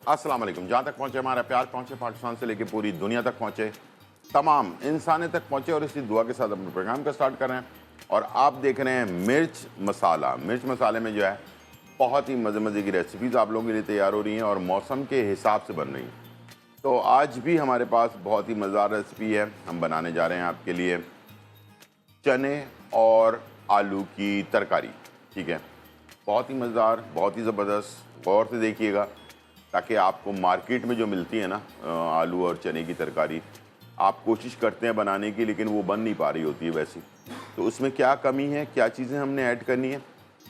अस्सलाम वालेकुम। जहाँ तक पहुँचे हमारा प्यार पहुँचे, पाकिस्तान से लेकर पूरी दुनिया तक पहुँचे, तमाम इंसानियत तक पहुँचे और इसी दुआ के साथ अपने प्रोग्राम का स्टार्ट कर रहे हैं। और आप देख रहे हैं मिर्च मसाला। मिर्च मसाले में जो है बहुत ही मज़े मज़े की रेसिपीज़ आप लोगों के लिए तैयार हो रही हैं और मौसम के हिसाब से बन रही हैं। तो आज भी हमारे पास बहुत ही मज़ेदार रेसिपी है। हम बनाने जा रहे हैं आपके लिए चने और आलू की तरकारी। ठीक है, बहुत ही मज़ेदार, बहुत ही ज़बरदस्त। गौर से देखिएगा ताकि आपको मार्केट में जो मिलती है ना आलू और चने की तरकारी, आप कोशिश करते हैं बनाने की लेकिन वो बन नहीं पा रही होती है वैसी। तो उसमें क्या कमी है, क्या चीज़ें हमने ऐड करनी है,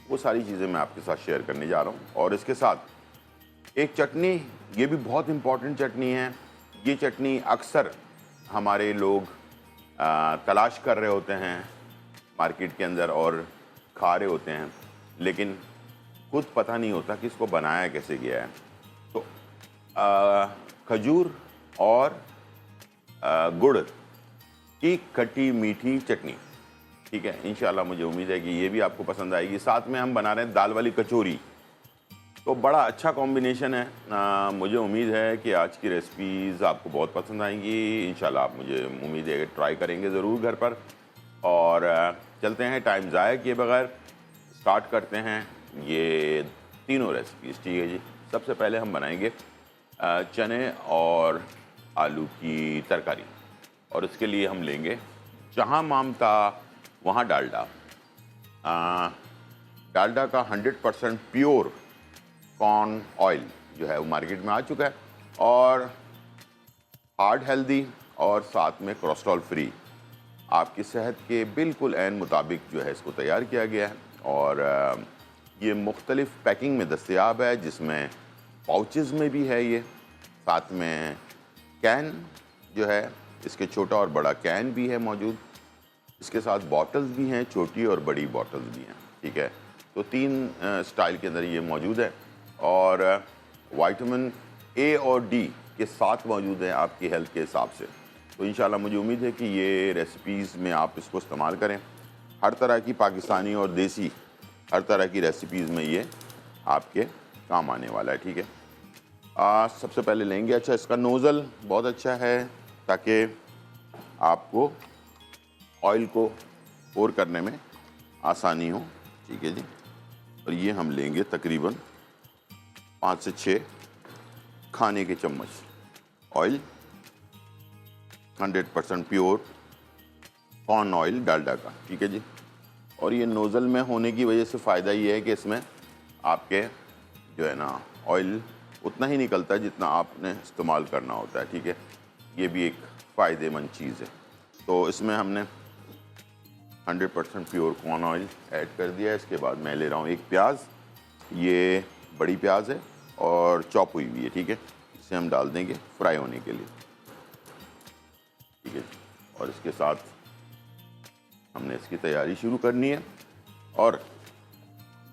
वो सारी चीज़ें मैं आपके साथ शेयर करने जा रहा हूँ। और इसके साथ एक चटनी, ये भी बहुत इम्पॉर्टेंट चटनी है। ये चटनी अक्सर हमारे लोग तलाश कर रहे होते हैं मार्केट के अंदर और खा रहे होते हैं, लेकिन खुद पता नहीं होता कि इसको बनाया कैसे गया है। तो खजूर और गुड़ की खट्टी मीठी चटनी, ठीक है, इंशाल्लाह मुझे उम्मीद है कि ये भी आपको पसंद आएगी। साथ में हम बना रहे हैं दाल वाली कचौरी, तो बड़ा अच्छा कॉम्बिनेशन है। मुझे उम्मीद है कि आज की रेसिपीज़ आपको बहुत पसंद आएंगी इंशाल्लाह। आप, मुझे उम्मीद है कि ट्राई करेंगे ज़रूर घर पर। और चलते हैं टाइम ज़ाया किए बगैर, स्टार्ट करते हैं ये तीनों रेसिपीज़। ठीक है जी। सबसे पहले हम बनाएंगे चने और आलू की तरकारी, और इसके लिए हम लेंगे जहाँ मामता वहाँ डालडा। डालडा का 100% प्योर कॉर्न ऑयल जो है वो मार्केट में आ चुका है, और हार्ड हेल्दी और साथ में कोलेस्ट्रॉल फ्री, आपकी सेहत के बिल्कुल ऐन मुताबिक जो है इसको तैयार किया गया है। और ये मुख्तलिफ़ पैकिंग में दस्तयाब है, जिसमें पाउचेज़ में भी है, ये साथ में कैन जो है इसके छोटा और बड़ा कैन भी है मौजूद। इसके साथ बॉटल्स भी हैं, छोटी और बड़ी बॉटल्स भी हैं। ठीक है, तो 3 स्टाइल के अंदर ये मौजूद है, और विटामिन ए और डी के साथ मौजूद हैं आपकी हेल्थ के हिसाब से। तो इंशाल्लाह मुझे उम्मीद है कि ये रेसिपीज़ में आप इसको इस्तेमाल करें। हर तरह की पाकिस्तानी और देसी हर तरह की रेसिपीज़ में ये आपके काम आने वाला है। ठीक है, सबसे पहले लेंगे, अच्छा इसका नोज़ल बहुत अच्छा है ताकि आपको ऑयल को पोर करने में आसानी हो। ठीक है जी। और ये हम लेंगे तकरीबन 5 से 6 खाने के चम्मच oil, 100% pure corn oil Dalda का। ठीक है जी। और ये नोज़ल में होने की वजह से फ़ायदा ये है कि इसमें आपके जो है ना ऑयल उतना ही निकलता है जितना आपने इस्तेमाल करना होता है। ठीक है, ये भी एक फ़ायदेमंद चीज़ है। तो इसमें हमने 100% प्योर कॉर्न ऑयल ऐड कर दिया है। इसके बाद मैं ले रहा हूँ एक प्याज, ये बड़ी प्याज है और चॉप हुई हुई है। ठीक है, इसे हम डाल देंगे फ्राई होने के लिए। ठीक है, और इसके साथ हमने इसकी तैयारी शुरू करनी है। और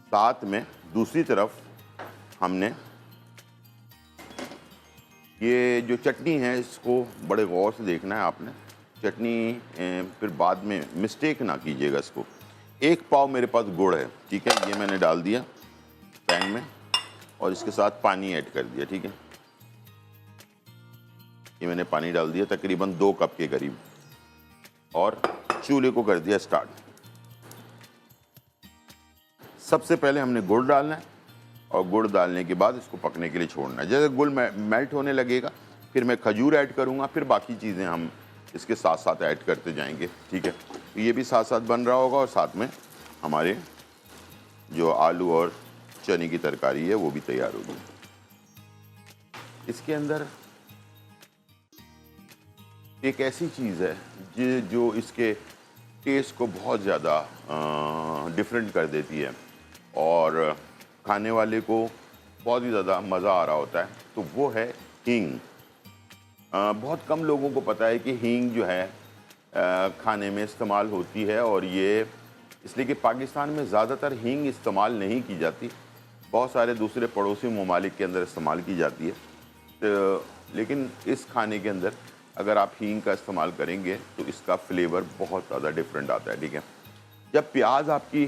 साथ में दूसरी तरफ हमने ये जो चटनी है इसको बड़े गौर से देखना है आपने। चटनी फिर बाद में मिस्टेक ना कीजिएगा इसको। 1 पाव मेरे पास गुड़ है। ठीक है, ये मैंने डाल दिया पैन में और इसके साथ पानी ऐड कर दिया। ठीक है, ये मैंने पानी डाल दिया तकरीबन 2 कप के करीब, और चूल्हे को कर दिया स्टार्ट। सबसे पहले हमने गुड़ डालना है, और गुड़ डालने के बाद इसको पकने के लिए छोड़ना है। जैसे गुड़ मेल्ट होने लगेगा फिर मैं खजूर ऐड करूँगा, फिर बाकी चीज़ें हम इसके साथ साथ ऐड करते जाएंगे। ठीक है, तो ये भी साथ साथ बन रहा होगा, और साथ में हमारे जो आलू और चने की तरकारी है वो भी तैयार होगी। इसके अंदर एक ऐसी चीज़ है जो इसके टेस्ट को बहुत ज़्यादा डिफरेंट कर देती है, और खाने वाले को बहुत ही ज़्यादा मज़ा आ रहा होता है, तो वो है हींग। बहुत कम लोगों को पता है कि हींग जो है खाने में इस्तेमाल होती है, और ये इसलिए कि पाकिस्तान में ज़्यादातर हींग इस्तेमाल नहीं की जाती, बहुत सारे दूसरे पड़ोसी ममालिक के अंदर इस्तेमाल की जाती है। तो लेकिन इस खाने के अंदर अगर आप हींग का इस्तेमाल करेंगे तो इसका फ्लेवर बहुत ज़्यादा डिफरेंट आता है। ठीक है, जब प्याज आपकी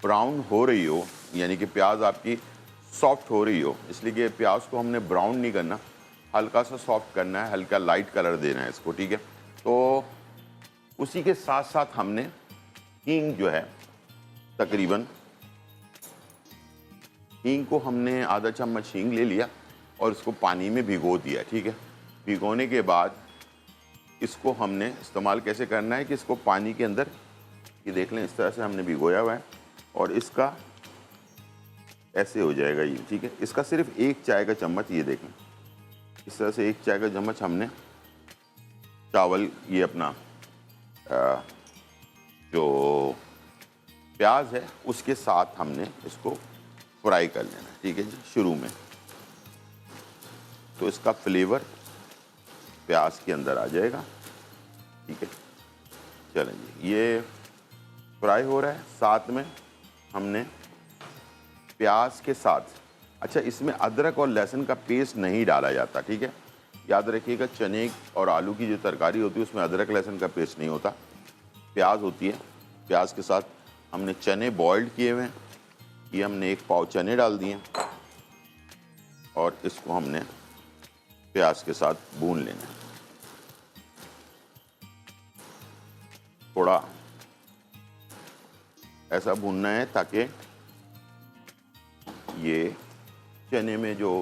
ब्राउन हो रही हो, यानी कि प्याज आपकी सॉफ्ट हो रही हो, इसलिए कि प्याज को हमने ब्राउन नहीं करना, हल्का सा सॉफ्ट करना है, हल्का लाइट कलर देना है इसको, ठीक है। तो उसी के साथ साथ हमने हींग जो है, तकरीबन हींग को हमने आधा चम्मच हींग ले लिया और इसको पानी में भिगो दिया, ठीक है। भिगोने के बाद इसको हमने इस्तेमाल कैसे करना है कि इसको पानी के अंदर, ये देख लें, इस तरह से हमने भिगोया हुआ है और इसका ऐसे हो जाएगा ये, ठीक है। इसका सिर्फ 1 चाय का चम्मच, ये देखें, इस तरह से 1 चाय का चम्मच हमने चावल, ये अपना जो प्याज है उसके साथ हमने इसको फ्राई कर लेना है, ठीक है जी, शुरू में। तो इसका फ्लेवर प्याज के अंदर आ जाएगा, ठीक है। चलें जी, ये फ्राई हो रहा है, साथ में हमने प्याज के साथ, अच्छा इसमें अदरक और लहसुन का पेस्ट नहीं डाला जाता, ठीक है। याद रखिएगा, चने और आलू की जो तरकारी होती है उसमें अदरक लहसुन का पेस्ट नहीं होता, प्याज होती है। प्याज के साथ हमने चने बॉइल्ड किए हुए हैं, ये हमने 1 पाव चने डाल दिए और इसको हमने प्याज के साथ भून लेना है। थोड़ा ऐसा भूनना है ताकि ये चने में जो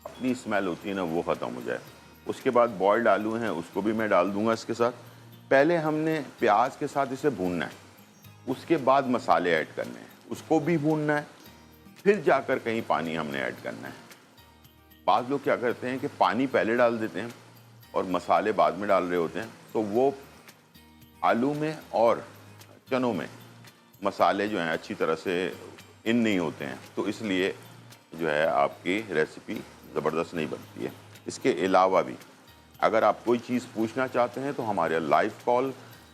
अपनी स्मेल होती है ना वो ख़त्म हो जाए। उसके बाद बॉइल्ड आलू हैं, उसको भी मैं डाल दूंगा इसके साथ। पहले हमने प्याज के साथ इसे भूनना है, उसके बाद मसाले ऐड करने हैं, उसको भी भूनना है, फिर जाकर कहीं पानी हमने ऐड करना है। बाज़ लोग क्या करते हैं कि पानी पहले डाल देते हैं और मसाले बाद में डाल रहे होते हैं, तो वो आलू में और चनों में मसाले जो हैं अच्छी तरह से इन नहीं होते हैं, तो इसलिए जो है आपकी रेसिपी ज़बरदस्त नहीं बनती है। इसके अलावा भी अगर आप कोई चीज़ पूछना चाहते हैं तो हमारे लाइव कॉल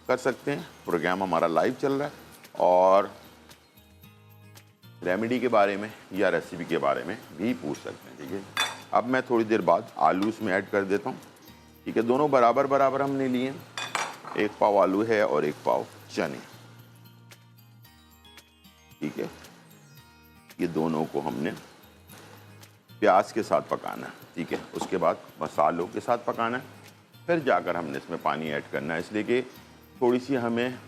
कर सकते हैं, प्रोग्राम हमारा लाइव चल रहा है, और रेमेडी के बारे में या रेसिपी के बारे में भी पूछ सकते हैं, ठीक है। अब मैं थोड़ी देर बाद आलू इसमें ऐड कर देता हूँ, ठीक है। दोनों बराबर बराबर हमने लिए, 1 पाव आलू है और 1 पाव चने, ठीक है। ये दोनों को हमने प्याज के साथ पकाना है, ठीक है। उसके बाद मसालों के साथ पकाना है, फिर जाकर हमने इसमें पानी ऐड करना है, इसलिए कि थोड़ी सी हमें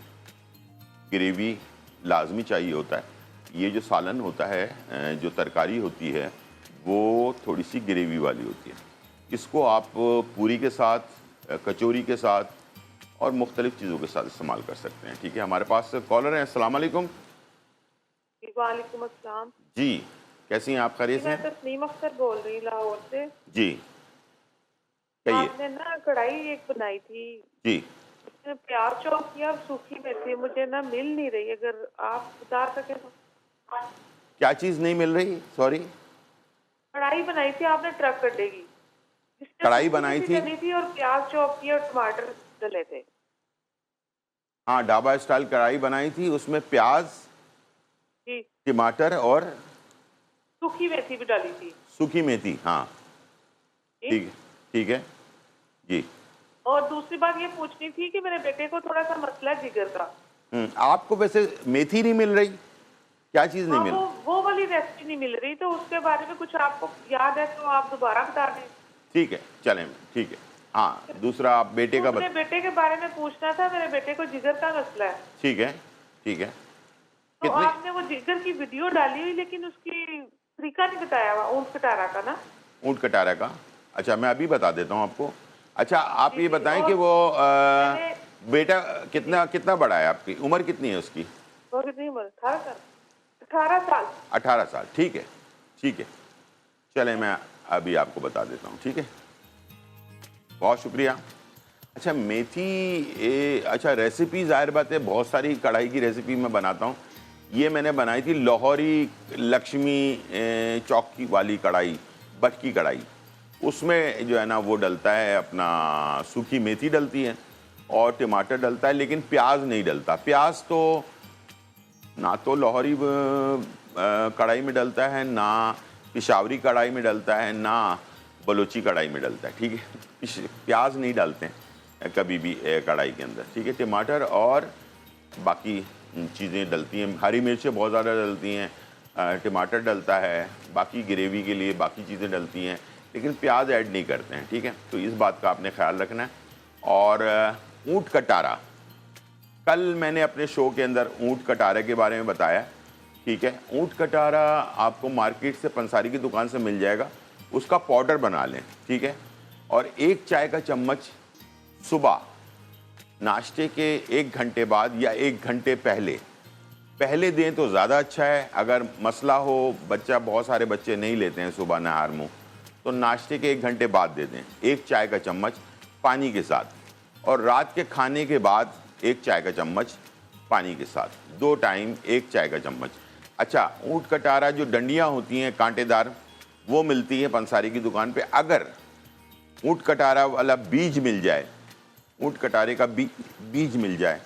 ग्रेवी लाजमी चाहिए होता है। ये जो सालन होता है, जो तरकारी होती है, वो थोड़ी सी ग्रेवी वाली होती है। इसको आप पूरी के साथ, कचौरी के साथ और मुख्तलिफ़ चीज़ों के साथ इस्तेमाल कर सकते हैं, ठीक है। हमारे पास कॉलर हैं। अस्सलाम वालेकुम। वालेकुम अस्सलाम जी, कैसी हैं आप? खैरियत से मैं हैं? तस्नीम अख्तर बोल रही लाहौर से। जी, कहिए। आपने ना कढ़ाई एक बनाई थी, जी, उसमें प्याज चॉप किया और सूखी मेथी, मुझे ना मिल नहीं रही, अगर आप बता सके तो। क्या चीज़ नहीं मिल रही? सॉरी। कढ़ाई बनाई थी आपने ट्रक कटेगी, जिसमें कढ़ाई सूखी बनाई मेथी थी? डली थी और प्याज चॉप किया और टमाटर डले थे। हाँ, ढाबा स्टाइल कढ़ाई बनाई थी, उसमें प्याज, जी, टमाटर और सूखी मेथी भी डाली थी। सूखी मेथी, हाँ, जी? ठीक है, ठीक है जी। और दूसरी बात ये पूछनी थी कि मेरे बेटे को थोड़ा सा मसला है जिगर का। आपको वैसे मेथी नहीं मिल रही? क्या चीज़ नहीं हाँ, मिल रही? वो वाली रेसिपी नहीं मिल रही, तो उसके बारे में कुछ आपको याद है तो आप दोबारा बता दें। ठीक है, चलें, ठीक है। हाँ, दूसरा आप बेटे का मेरे बेटे के बारे में पूछना था, मेरे बेटे को जिगर का मसला है। ठीक है, ठीक है। तो कितने? आपने वो जिगर की वीडियो डाली हुई, लेकिन उसकी तरीका नहीं बताया हुआ, ऊँट कटारा का ना। ऊँट कटारा का? अच्छा, मैं अभी बता देता हूँ आपको। अच्छा, आप ये बताएं कि वो बेटा कितना कितना बड़ा है? आपकी उम्र कितनी है उसकी? वो कितनी उम्र? 18 साल। 18 साल। 18 साल, ठीक है, ठीक है। चलें, मैं अभी आपको बता देता हूँ, ठीक है। बहुत शुक्रिया। अच्छा, मेथी, अच्छा रेसिपी ज़ाहिर बात है बहुत सारी कढ़ाई की रेसिपी मैं बनाता हूँ। ये मैंने बनाई थी लाहौरी लक्ष्मी चौकी वाली कढ़ाई, बटकी कढ़ाई। उसमें जो है ना वो डलता है अपना, सूखी मेथी डलती है और टमाटर डलता है, लेकिन प्याज नहीं डलता। प्याज तो ना तो लाहौरी कढ़ाई में डलता है, ना पिशावरी कढ़ाई में डलता है, ना बलोची कढ़ाई में डलता है, ठीक है। प्याज नहीं डालते हैं कभी भी कढ़ाई के अंदर, ठीक है। टमाटर और बाकी चीज़ें डलती हैं, हरी मिर्चें बहुत ज़्यादा डलती हैं, टमाटर डलता है, बाकी ग्रेवी के लिए बाकी चीज़ें डलती हैं, लेकिन प्याज ऐड नहीं करते हैं, ठीक है। तो इस बात का आपने ख्याल रखना है। और ऊँट कटारा, कल मैंने अपने शो के अंदर ऊँट कटारे के बारे में बताया, ठीक है। ऊँट कटारा आपको मार्केट से पंसारी की दुकान से मिल जाएगा, उसका पाउडर बना लें, ठीक है। और 1 चाय का चम्मच सुबह नाश्ते के 1 घंटे बाद या 1 घंटे पहले दें तो ज़्यादा अच्छा है। अगर मसला हो, बच्चा, बहुत सारे बच्चे नहीं लेते हैं सुबह नहार मुँह, तो नाश्ते के 1 घंटे बाद दे दें 1 चाय का चम्मच पानी के साथ। और रात के खाने के बाद 1 चाय का चम्मच पानी के साथ, 2 टाइम 1 चाय का चम्मच। अच्छा, ऊँट कटारा जो डंडियाँ होती हैं कांटेदार, वो मिलती है पंसारी की दुकान पे। अगर ऊँट कटारा वाला बीज मिल जाए, ऊँट कटारे का बीज मिल जाए,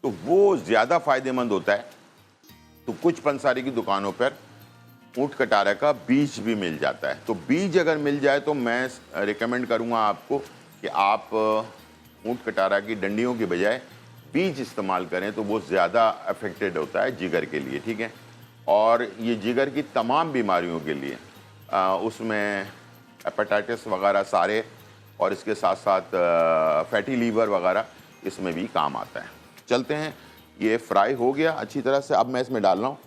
तो वो ज़्यादा फ़ायदेमंद होता है। तो कुछ पंसारी की दुकानों पर ऊँट कटारा का बीज भी मिल जाता है। तो बीज अगर मिल जाए तो मैं रिकमेंड करूँगा आपको कि आप ऊँट कटारा की डंडियों के बजाय बीज इस्तेमाल करें, तो वो ज़्यादा अफेक्टेड होता है जिगर के लिए, ठीक है। और ये जिगर की तमाम बीमारियों के लिए उसमें हेपेटाइटिस वगैरह सारे, और इसके साथ साथ फैटी लीवर वगैरह इसमें भी काम आता है। चलते हैं, ये फ्राई हो गया अच्छी तरह से। अब मैं इसमें डाल रहा हूँ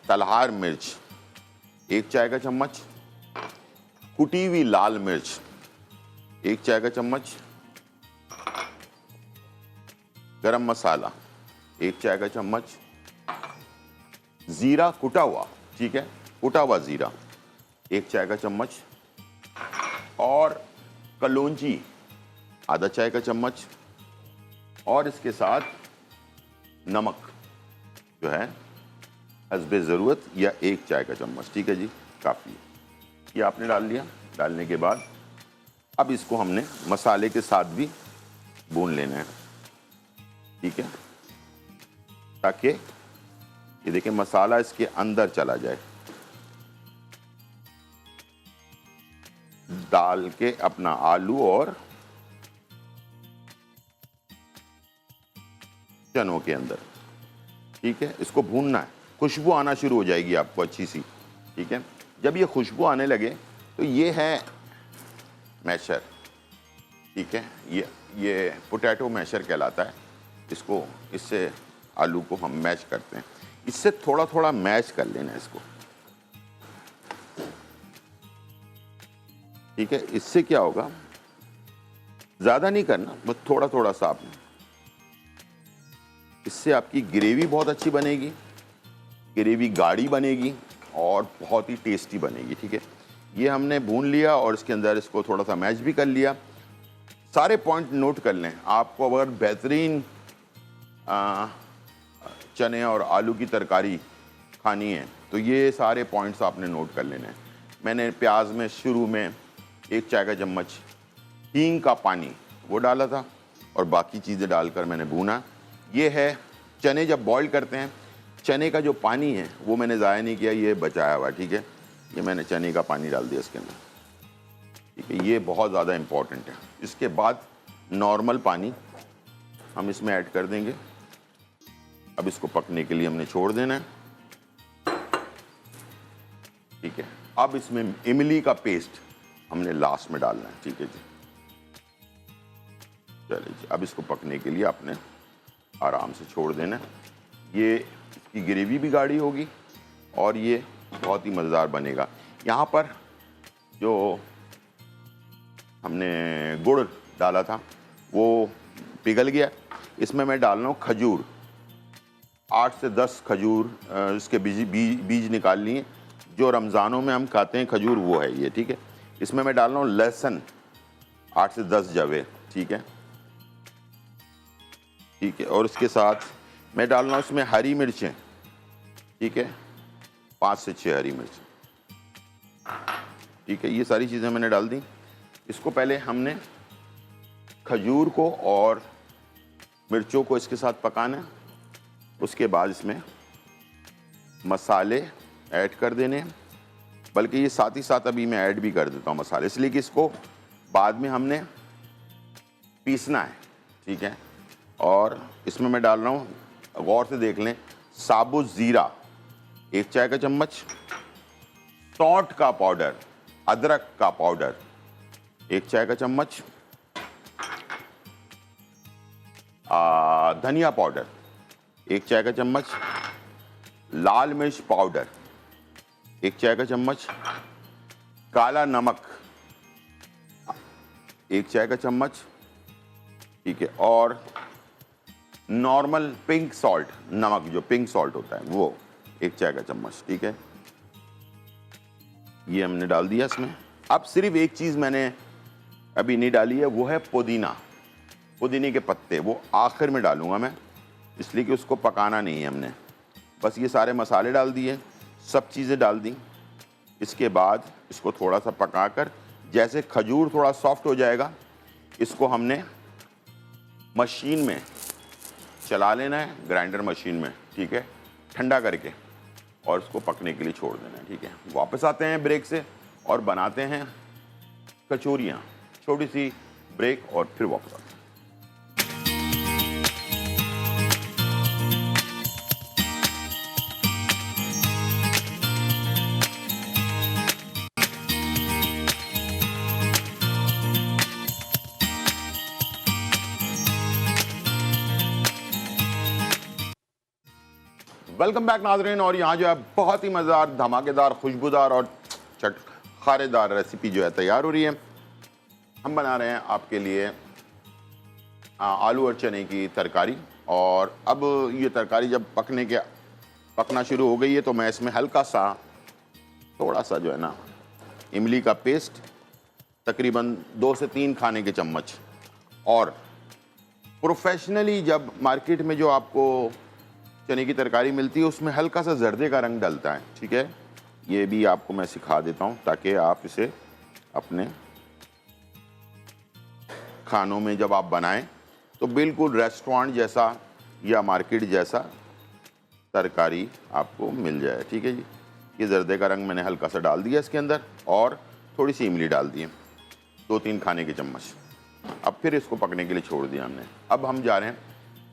तलहार मिर्च 1 चाय का चम्मच, कुटी हुई लाल मिर्च 1 चाय का चम्मच, गरम मसाला 1 चाय का चम्मच, ज़ीरा कुटा हुआ, ठीक है, कुटा हुआ ज़ीरा 1 चाय का चम्मच, और कलौंजी आधा चाय का चम्मच, और इसके साथ नमक जो है हस्बे ज़रूरत या 1 चाय का चम्मच, ठीक है जी, काफ़ी। ये आपने डाल लिया। डालने के बाद अब इसको हमने मसाले के साथ भी भून लेना है, ठीक है, ताकि ये देखिए मसाला इसके अंदर चला जाए। डाल के अपना आलू और चनों के अंदर, ठीक है, इसको भूनना है। खुशबू आना शुरू हो जाएगी आपको अच्छी सी, ठीक है। जब ये खुशबू आने लगे तो ये है मैशर, ठीक है, ये पोटैटो मैशर कहलाता है इसको। इससे आलू को हम मैश करते हैं, इससे थोड़ा थोड़ा मैश कर लेना है इसको, ठीक है। इससे क्या होगा, ज़्यादा नहीं करना, बस थोड़ा थोड़ा सा आपने, इससे आपकी ग्रेवी बहुत अच्छी बनेगी, ग्रेवी गाढ़ी बनेगी और बहुत ही टेस्टी बनेगी, ठीक है। ये हमने भून लिया और इसके अंदर इसको थोड़ा सा मैश भी कर लिया। सारे पॉइंट नोट कर लें। आपको अगर बेहतरीन चने और आलू की तरकारी खानी है तो ये सारे पॉइंट्स आपने नोट कर लेने हैं। मैंने प्याज में शुरू में 1 चाय का चम्मच हींग का पानी वो डाला था और बाकी चीज़ें डालकर मैंने भूना। ये है चने जब बॉईल करते हैं, चने का जो पानी है वो मैंने ज़ाया नहीं किया, ये बचाया हुआ, ठीक है। ये मैंने चने का पानी डाल दिया इसके अंदर, ठीक है, ये बहुत ज़्यादा इम्पॉर्टेंट है। इसके बाद नॉर्मल पानी हम इसमें ऐड कर देंगे। अब इसको पकने के लिए हमने छोड़ देना है, ठीक है। अब इसमें इमली का पेस्ट हमने लास्ट में डालना है, ठीक है जी। चलिए जी, अब इसको पकने के लिए आपने आराम से छोड़ देना है। ये इसकी ग्रेवी भी गाढ़ी होगी और ये बहुत ही मज़ेदार बनेगा। यहाँ पर जो हमने गुड़ डाला था वो पिघल गया। इसमें मैं डाल रहा हूँ खजूर, 8 से 10 खजूर इसके बीज निकाल लिए। जो रमज़ानों में हम खाते हैं खजूर वो है ये, ठीक है। इसमें मैं डाल रहा हूँ लहसुन 8 से 10 जवे, ठीक है, ठीक है। और इसके साथ मैं डाल रहा हूँ इसमें हरी मिर्चें, ठीक है, 5 से 6 हरी मिर्च, ठीक है। ये सारी चीज़ें मैंने डाल दी। इसको पहले हमने खजूर को और मिर्चों को इसके साथ पकाना है। उसके बाद इसमें मसाले ऐड कर देने हैं, बल्कि ये साथ ही साथ अभी मैं ऐड भी कर देता हूँ मसाले, इसलिए कि इसको बाद में हमने पीसना है, ठीक है। और इसमें मैं डाल रहा हूँ, गौर से देख लें, साबुत ज़ीरा 1 चाय का चम्मच, सौंठ का पाउडर, अदरक का पाउडर 1 चाय का चम्मच, धनिया पाउडर 1 चाय का चम्मच, लाल मिर्च पाउडर 1 चाय का चम्मच, काला नमक 1 चाय का चम्मच, ठीक है, और नॉर्मल पिंक सॉल्ट, नमक जो पिंक सॉल्ट होता है वो 1 चाय का चम्मच, ठीक है। ये हमने डाल दिया इसमें। अब सिर्फ एक चीज़ मैंने अभी नहीं डाली है, वो है पुदीना, पुदीने के पत्ते, वो आखिर में डालूंगा मैं, इसलिए कि उसको पकाना नहीं है हमने। बस ये सारे मसाले डाल दिए, सब चीज़ें डाल दी। इसके बाद इसको थोड़ा सा पकाकर, जैसे खजूर थोड़ा सॉफ्ट हो जाएगा, इसको हमने मशीन में चला लेना है, ग्राइंडर मशीन में, ठीक है, ठंडा करके, और इसको पकने के लिए छोड़ देना है, ठीक है। वापस आते हैं ब्रेक से और बनाते हैं कचौरियाँ। छोटी सी ब्रेक और फिर वापस आते हैं। वेलकम बैक नाज़रीन। और यहाँ जो है बहुत ही मज़ेदार, धमाकेदार, खुशबूदार और खारेदार रेसिपी जो है तैयार हो रही है। हम बना रहे हैं आपके लिए आलू और चने की तरकारी। और अब ये तरकारी जब पकना शुरू हो गई है तो मैं इसमें हल्का सा थोड़ा सा जो है ना इमली का पेस्ट, तकरीबन 2 से 3 खाने के चम्मच, और प्रोफेशनली जब मार्केट में जो आपको चने की तरकारी मिलती है उसमें हल्का सा जर्दे का रंग डलता है, ठीक है। ये भी आपको मैं सिखा देता हूँ ताकि आप इसे अपने खानों में जब आप बनाएं तो बिल्कुल रेस्टोरेंट जैसा या मार्केट जैसा तरकारी आपको मिल जाए, ठीक है जी। ये जर्दे का रंग मैंने हल्का सा डाल दिया इसके अंदर, और थोड़ी सी इमली डाल दी है, 2-3 खाने के चम्मच। अब फिर इसको पकने के लिए छोड़ दिया हमने। अब हम जा रहे हैं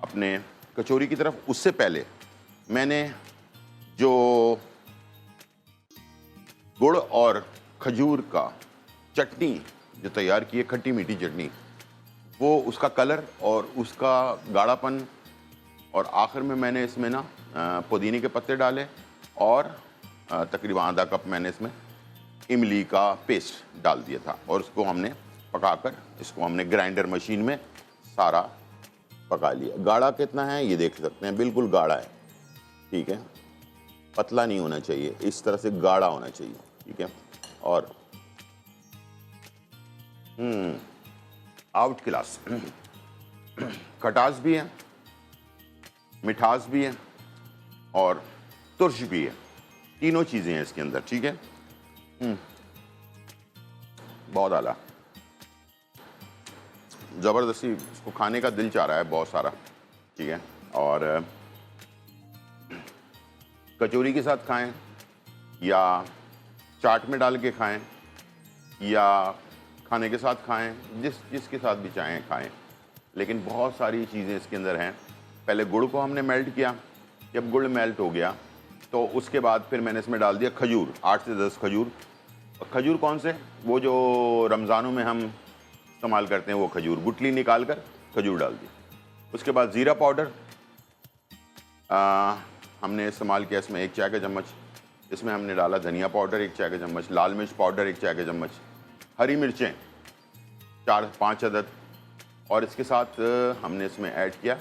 अपने कचौरी की तरफ। उससे पहले मैंने जो गुड़ और खजूर का चटनी जो तैयार की है, खट्टी मीठी चटनी, वो उसका कलर और उसका गाढ़ापन, और आखिर में मैंने इसमें ना पुदीने के पत्ते डाले, और तकरीबन आधा कप मैंने इसमें इमली का पेस्ट डाल दिया था, और उसको हमने पकाकर इसको हमने ग्राइंडर मशीन में सारा पका लिया। गाढ़ा कितना है ये देख सकते हैं, बिल्कुल गाढ़ा है, ठीक है, पतला नहीं होना चाहिए, इस तरह से गाढ़ा होना चाहिए, ठीक है। और आउट क्लास खटास भी है, मिठास भी है, और तुर्श भी है, तीनों चीज़ें हैं इसके अंदर, ठीक है। बहुत आला, ज़बरदस्ती, इसको खाने का दिल चाह रहा है बहुत सारा, ठीक है। और कचौरी के साथ खाएं, या चाट में डाल के खाएं, या खाने के साथ खाएं, जिसके साथ भी चाहें खाएं, लेकिन बहुत सारी चीज़ें इसके अंदर हैं। पहले गुड़ को हमने मेल्ट किया, जब गुड़ मेल्ट हो गया तो उसके बाद फिर मैंने इसमें डाल दिया खजूर, 8 से 10 खजूर। और खजूर कौन से, वो जो रमज़ानों में हम इस्तेमाल करते हैं वो खजूर, गुठली निकाल कर खजूर डाल दी। उसके बाद ज़ीरा पाउडर हमने इस्तेमाल किया इसमें 1 चाय का चम्मच। इसमें हमने डाला धनिया पाउडर 1 चाय का चम्मच, लाल मिर्च पाउडर 1 चाय का चम्मच, हरी मिर्चें 4-5 अदद, और इसके साथ हमने इसमें ऐड किया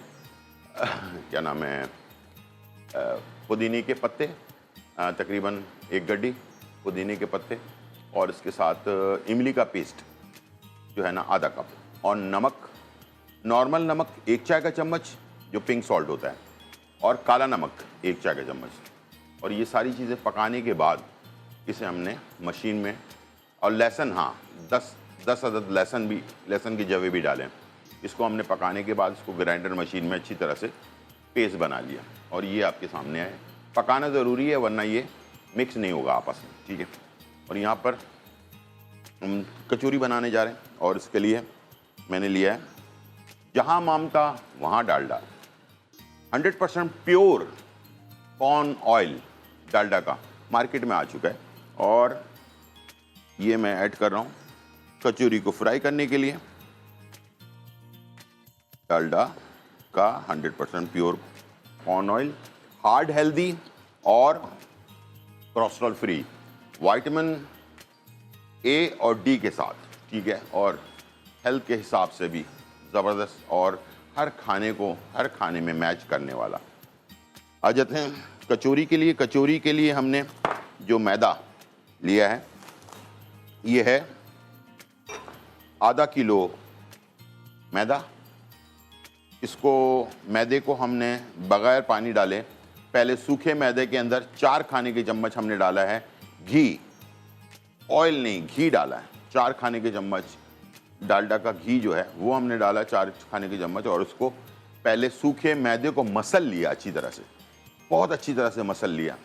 क्या नाम है, पुदीने के पत्ते, तकरीबन 1 गड्डी पुदीने के पत्ते, और इसके साथ इमली का पेस्ट जो है ना आधा कप, और नमक, नॉर्मल नमक 1 चाय का चम्मच जो पिंक सॉल्ट होता है, और काला नमक 1 चाय का चम्मच। और ये सारी चीज़ें पकाने के बाद इसे हमने मशीन में, और लहसुन, हाँ 10 अदद लहसुन की जवे भी डालें। इसको हमने पकाने के बाद इसको ग्राइंडर मशीन में अच्छी तरह से पेस्ट बना लिया, और ये आपके सामने आए। पकाना ज़रूरी है वरना ये मिक्स नहीं होगा आपस में, ठीक है। और यहाँ पर हम कचौरी बनाने जा रहे हैं, और इसके लिए मैंने लिया है जहाँ ममता वहाँ Dalda, 100% pure corn oil, Dalda का मार्केट में आ चुका है और ये मैं ऐड कर रहा हूँ कचौरी को फ्राई करने के लिए। डालडा का 100% pure corn oil, hard healthy और कोलेस्ट्रॉल फ्री, विटामिन ए और डी के साथ, ठीक है, और हेल्थ के हिसाब से भी ज़बरदस्त और हर खाने में मैच करने वाला। आ जाते हैं कचौरी के लिए। कचौरी के लिए हमने जो मैदा लिया है ये है आधा किलो मैदा। इसको मैदे को हमने बगैर पानी डाले पहले सूखे मैदे के अंदर 4 खाने के चम्मच हमने डाला है घी, ऑयल नहीं घी डाला है। 4 खाने के चम्मच डालडा का घी जो है वो हमने डाला 4 खाने के चम्मच, और उसको पहले सूखे मैदे को मसल लिया अच्छी तरह से, बहुत अच्छी तरह से मसल लिया।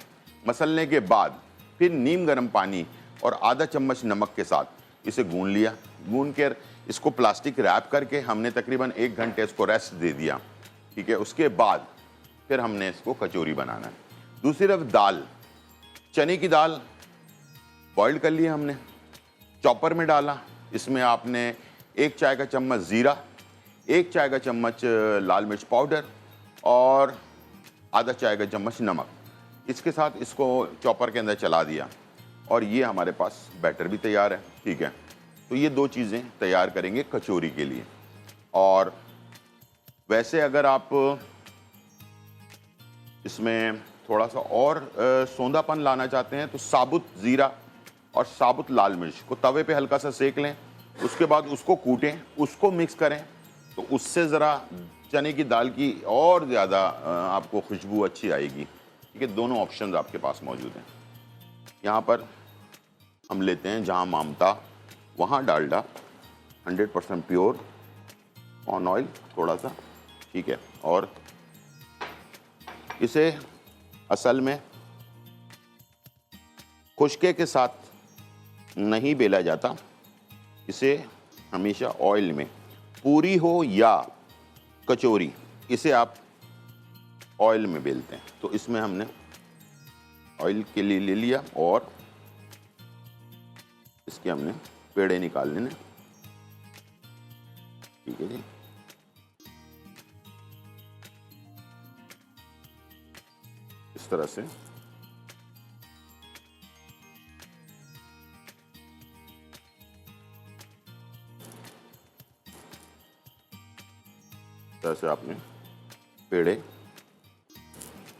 मसलने के बाद फिर नीम गर्म पानी और आधा चम्मच नमक के साथ इसे गूंद लिया। गूंद कर इसको प्लास्टिक रैप करके हमने तकरीबन 1 घंटे इसको रेस्ट दे दिया, ठीक है। उसके बाद फिर हमने इसको कचौरी बनाना है। दूसरी तरफ दाल, चने की दाल बॉइल कर लिया हमने, चॉपर में डाला। इसमें आपने 1 चाय का चम्मच ज़ीरा, 1 चाय का चम्मच लाल मिर्च पाउडर और आधा चाय का चम्मच नमक, इसके साथ इसको चॉपर के अंदर चला दिया और ये हमारे पास बैटर भी तैयार है, ठीक है। तो ये 2 चीज़ें तैयार करेंगे कचौरी के लिए। और वैसे अगर आप इसमें थोड़ा सा और सौंधापन लाना चाहते हैं तो साबुत ज़ीरा और साबुत लाल मिर्च को तवे पे हल्का सा सेक लें, उसके बाद उसको कूटें, उसको मिक्स करें, तो उससे ज़रा चने की दाल की और ज़्यादा आपको खुशबू अच्छी आएगी, ठीक है। दोनों ऑप्शंस आपके पास मौजूद हैं। यहाँ पर हम लेते हैं जहाँ मामता वहाँ डालडा, 100% प्योर कॉर्न ऑयल थोड़ा सा, ठीक है। और इसे असल में खुशके के साथ नहीं बेला जाता, इसे हमेशा ऑयल में, पूरी हो या कचौरी, इसे आप ऑयल में बेलते हैं। तो इसमें हमने ऑयल के लिए ले लिया और इसके हमने पेड़े निकाल लेने, ठीक है जी। इस तरह से आपने पेड़े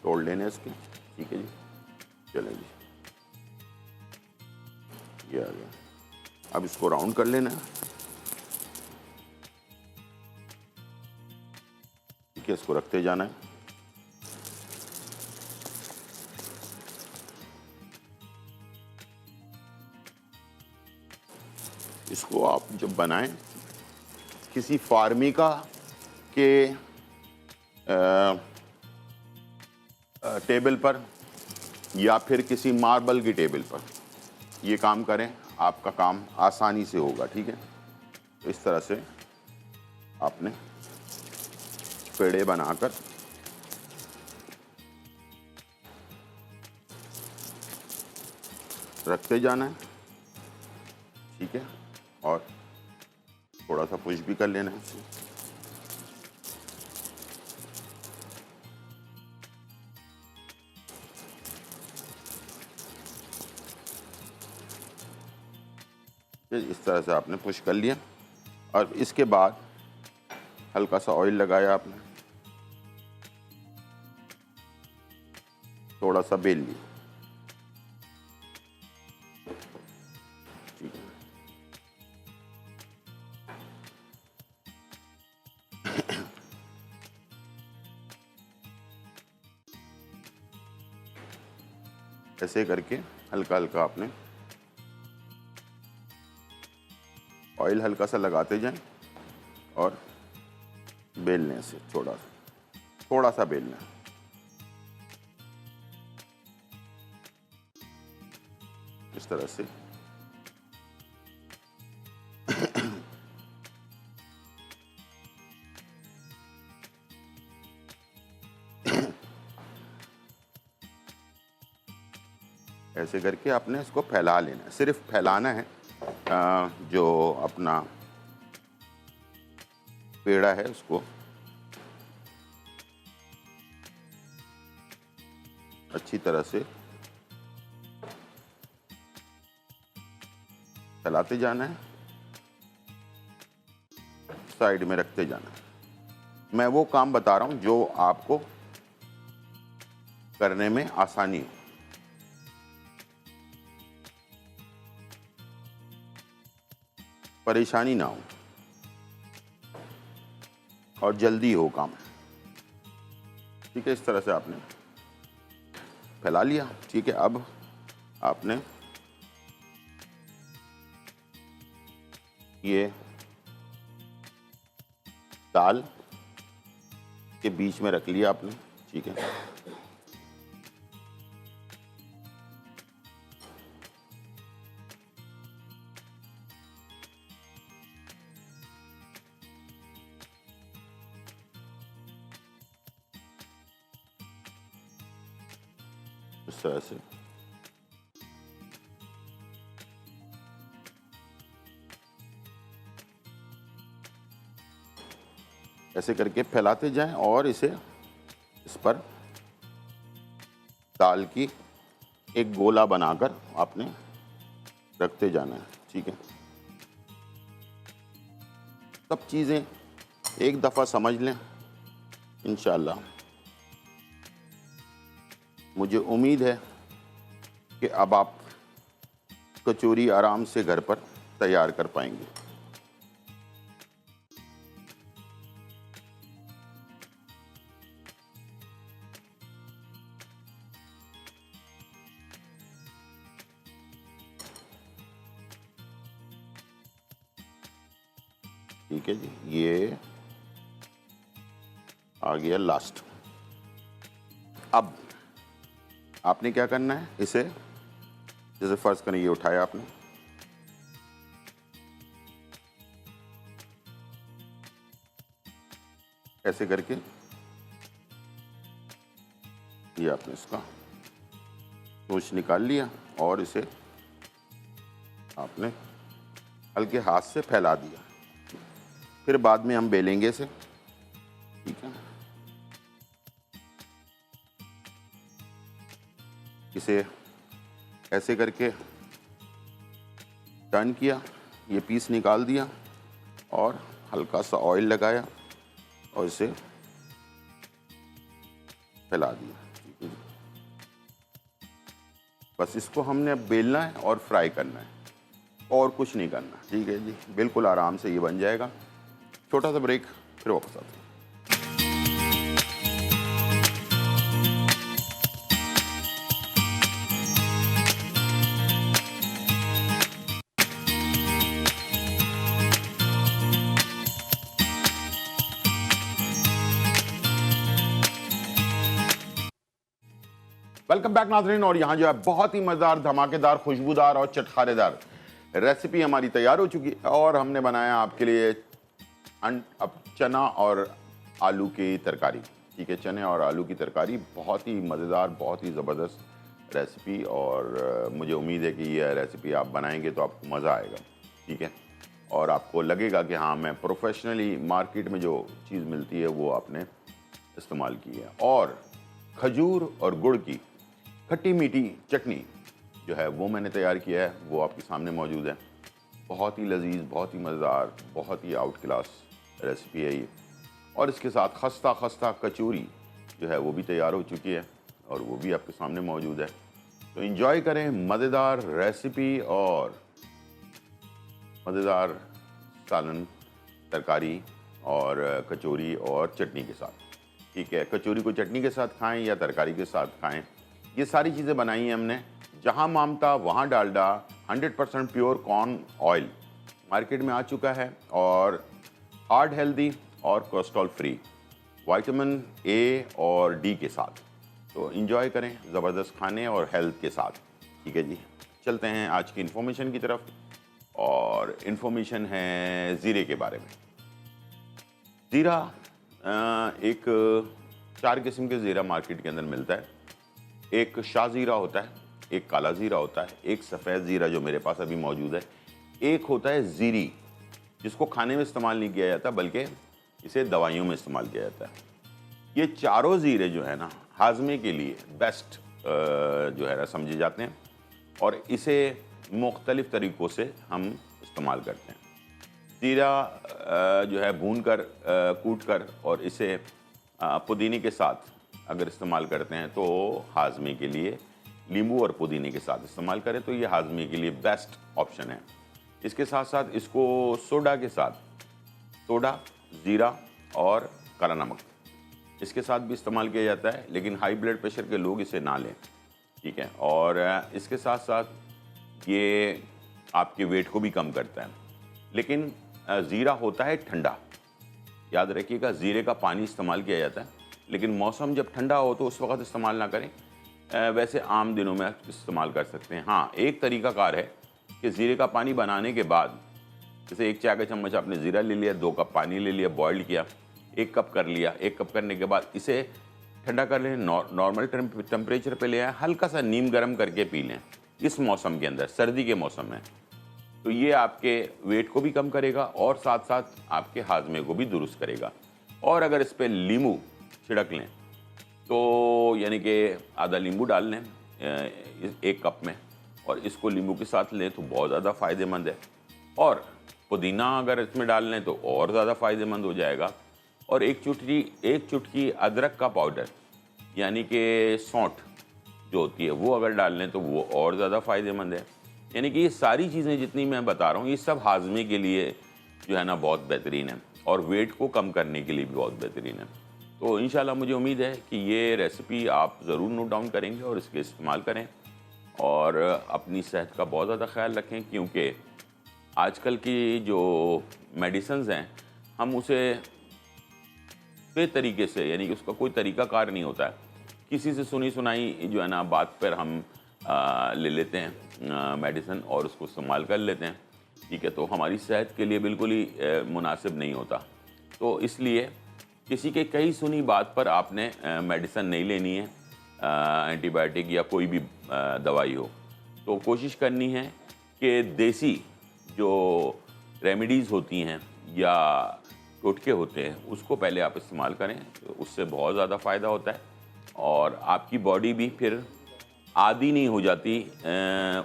तोड़ लेने इसके, ठीक है जी। चलें जी, ये आ गया। अब इसको राउंड कर लेना है, ठीक है। इसको रखते जाना है। इसको आप जब बनाएं किसी फार्मिका के टेबल पर या फिर किसी मार्बल की टेबल पर ये काम करें, आपका काम आसानी से होगा, ठीक है। तो इस तरह से आपने पेड़े बनाकर रखते जाना है, ठीक है। और थोड़ा सा पुश भी कर लेना है। इस तरह से आपने पुश कर लिया और इसके बाद हल्का सा ऑयल लगाया आपने, थोड़ा सा बेल लिया, ठीक है। ऐसे करके हल्का हल्का आपने ऑयल हल्का सा लगाते जाएं और बेलने से थोड़ा सा बेलना है। इस तरह से ऐसे करके आपने इसको फैला लेना है, सिर्फ फैलाना है। जो अपना पेड़ा है उसको अच्छी तरह से फैलाते जाना है, साइड में रखते जाना है। मैं वो काम बता रहा हूं जो आपको करने में आसानी हो। परेशानी ना हो और जल्दी हो काम। ठीक है, इस तरह से आपने फैला लिया। ठीक है, अब आपने ये दाल के बीच में रख लिया आपने। ठीक है, इस तरह से ऐसे करके फैलाते जाएं और इसे इस पर दाल की एक गोला बनाकर आपने रखते जाना है। ठीक है, सब चीज़ें एक दफ़ा समझ लें, इंशाल्लाह मुझे उम्मीद है कि अब आप कचौरी आराम से घर पर तैयार कर पाएंगे। ठीक है जी, ये आ गया लास्ट। अब आपने क्या करना है, इसे जैसे फर्ज करें ये उठाया आपने, ऐसे करके ये आपने इसका नोच निकाल लिया और इसे आपने हल्के हाथ से फैला दिया। फिर बाद में हम बेलेंगे इसे। ठीक है, इसे ऐसे करके टर्न किया, ये पीस निकाल दिया और हल्का सा ऑयल लगाया और इसे फैला दिया। ठीक है, बस इसको हमने अब बेलना है और फ्राई करना है और कुछ नहीं करना। ठीक है जी, बिल्कुल आराम से ये बन जाएगा। छोटा सा ब्रेक, फिर वापस आते हैं। वेलकम बैक नाज़रीन। और यहाँ जो है बहुत ही मज़ेदार, धमाकेदार, खुशबूदार और चटखारेदार रेसिपी हमारी तैयार हो चुकी है और हमने बनाया आपके लिए अब चना और आलू की तरकारी। ठीक है, चने और आलू की तरकारी बहुत ही मज़ेदार, बहुत ही ज़बरदस्त रेसिपी और मुझे उम्मीद है कि यह रेसिपी आप बनाएंगे तो आपको मज़ा आएगा। ठीक है, और आपको लगेगा कि हाँ, मैं प्रोफेशनली मार्केट में जो चीज़ मिलती है वो आपने इस्तेमाल की है। और खजूर और गुड़ की खट्टी मीठी चटनी जो है वो मैंने तैयार किया है, वो आपके सामने मौजूद है। बहुत ही लजीज, बहुत ही मज़ेदार, बहुत ही आउट क्लास रेसिपी है ये। और इसके साथ खस्ता खस्ता कचौरी जो है वो भी तैयार हो चुकी है और वो भी आपके सामने मौजूद है। तो एंजॉय करें मज़ेदार रेसिपी और मज़ेदार सालन, तरकारी और कचौरी और चटनी के साथ। ठीक है, कचौरी को चटनी के साथ खाएं या तरकारी के साथ खाएं, ये सारी चीज़ें बनाई हैं हमने। जहां मामता वहां Dalda, 100% pure corn oil market में आ चुका है और हार्ट हेल्दी और कोलेस्ट्रॉल फ्री, विटामिन ए और डी के साथ। तो एंजॉय करें ज़बरदस्त खाने और हेल्थ के साथ। ठीक है जी, चलते हैं आज की इन्फॉर्मेशन की तरफ। और इन्फॉर्मेशन है ज़ीरे के बारे में। ज़ीरा एक 4 किस्म के ज़ीरा मार्केट के अंदर मिलता है। एक शाह ज़ीरा होता है, एक काला ज़ीरा होता है, एक सफ़ेद ज़ीरा जो मेरे पास अभी मौजूद है, एक होता है ज़ीरी जिसको खाने में इस्तेमाल नहीं किया जाता बल्कि इसे दवाइयों में इस्तेमाल किया जाता है। ये चारों ज़ीरे जो है ना हाजमे के लिए बेस्ट जो है ना समझे जाते हैं और इसे मुख्तलिफ़ तरीक़ों से हम इस्तेमाल करते हैं। ज़ीरा जो है भून कर कूट कर और इसे पुदीने के साथ अगर इस्तेमाल करते हैं तो हाजमे के लिए नींबू और पुदीने के साथ इस्तेमाल करें तो ये हाजमे के लिए बेस्ट ऑप्शन है। इसके साथ साथ इसको सोडा के साथ, सोडा, ज़ीरा और काला नमक इसके साथ भी इस्तेमाल किया जाता है, लेकिन हाई ब्लड प्रेशर के लोग इसे ना लें, ठीक है। और इसके साथ साथ ये आपके वेट को भी कम करता है। लेकिन ज़ीरा होता है ठंडा, याद रखिएगा, ज़ीरे का पानी इस्तेमाल किया जाता है, लेकिन मौसम जब ठंडा हो तो उस वक्त इस्तेमाल ना करें। वैसे आम दिनों में इस्तेमाल कर सकते हैं। हाँ, एक तरीक़ाकार है कि ज़ीरे का पानी बनाने के बाद जैसे 1 चाय का चम्मच आपने ज़ीरा ले लिया, 2 कप पानी ले लिया, बॉइल्ड किया, 1 कप कर लिया। 1 कप करने के बाद इसे ठंडा कर लें, नॉर्मल टेम्परेचर पे ले आएँ, हल्का सा नीम गर्म करके पी लें इस मौसम के अंदर, सर्दी के मौसम में। तो ये आपके वेट को भी कम करेगा और साथ साथ आपके हाजमे को भी दुरुस्त करेगा। और अगर इस पर नींबू छिड़क लें तो यानी कि आधा नींबू डाल लें 1 कप में और इसको नींबू के साथ लें तो बहुत ज़्यादा फ़ायदेमंद है। और पुदीना अगर इसमें डाल लें तो और ज़्यादा फ़ायदेमंद हो जाएगा। और एक चुटकी अदरक का पाउडर यानी कि सौंठ जो होती है वो अगर डाल लें तो वो और ज़्यादा फ़ायदेमंद है। यानी कि ये सारी चीज़ें जितनी मैं बता रहा हूँ ये सब हाजमे के लिए जो है ना बहुत बेहतरीन है और वेट को कम करने के लिए भी बहुत बेहतरीन है। तो इंशाल्लाह मुझे उम्मीद है कि ये रेसिपी आप ज़रूर नोट डाउन करेंगे और इसके इस्तेमाल करें और अपनी सेहत का बहुत ज़्यादा ख्याल रखें, क्योंकि आजकल की जो मेडिसिन्स हैं हम उसे तरीके से यानी कि उसका कोई तरीक़ाकार नहीं होता है, किसी से सुनी सुनाई जो है ना बात पर हम ले लेते हैं मेडिसिन और उसको इस्तेमाल कर लेते हैं, ठीक है। तो हमारी सेहत के लिए बिल्कुल ही मुनासिब नहीं होता। तो इसलिए किसी के कहीं सुनी बात पर आपने मेडिसिन नहीं लेनी है, एंटीबायोटिक या कोई भी दवाई हो। तो कोशिश करनी है कि देसी जो रेमेडीज़ होती हैं या टोटके होते हैं उसको पहले आप इस्तेमाल करें, तो उससे बहुत ज़्यादा फ़ायदा होता है और आपकी बॉडी भी फिर आदी नहीं हो जाती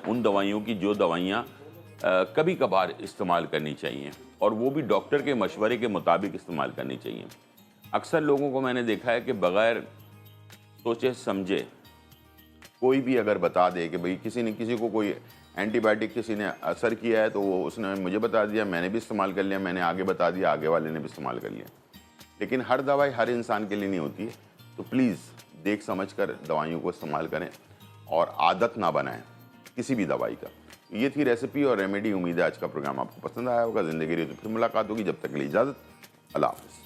उन दवाइयों की जो दवाइयाँ कभी कभार इस्तेमाल करनी चाहिए और वो भी डॉक्टर के मशवरे के मुताबिक इस्तेमाल करनी चाहिए। अक्सर लोगों को मैंने देखा है कि बग़ैर सोचे समझे कोई भी अगर बता दे कि भाई किसी को कोई एंटीबायोटिक किसी ने असर किया है तो वो उसने मुझे बता दिया, मैंने भी इस्तेमाल कर लिया, मैंने आगे बता दिया, आगे वाले ने भी इस्तेमाल कर लिया। लेकिन हर दवाई हर इंसान के लिए नहीं होती है, तो प्लीज़ देख समझ कर दवाइयों को इस्तेमाल करें और आदत ना बनाएं किसी भी दवाई का। ये थी रेसिपी और रेमेडी। उम्मीद है आज का प्रोग्राम आपको पसंद आया होगा। ज़िंदगी रही तो फिर मुलाकात होगी, जब तक के लिए इजाज़त, अल्लाह हाफ़िज़।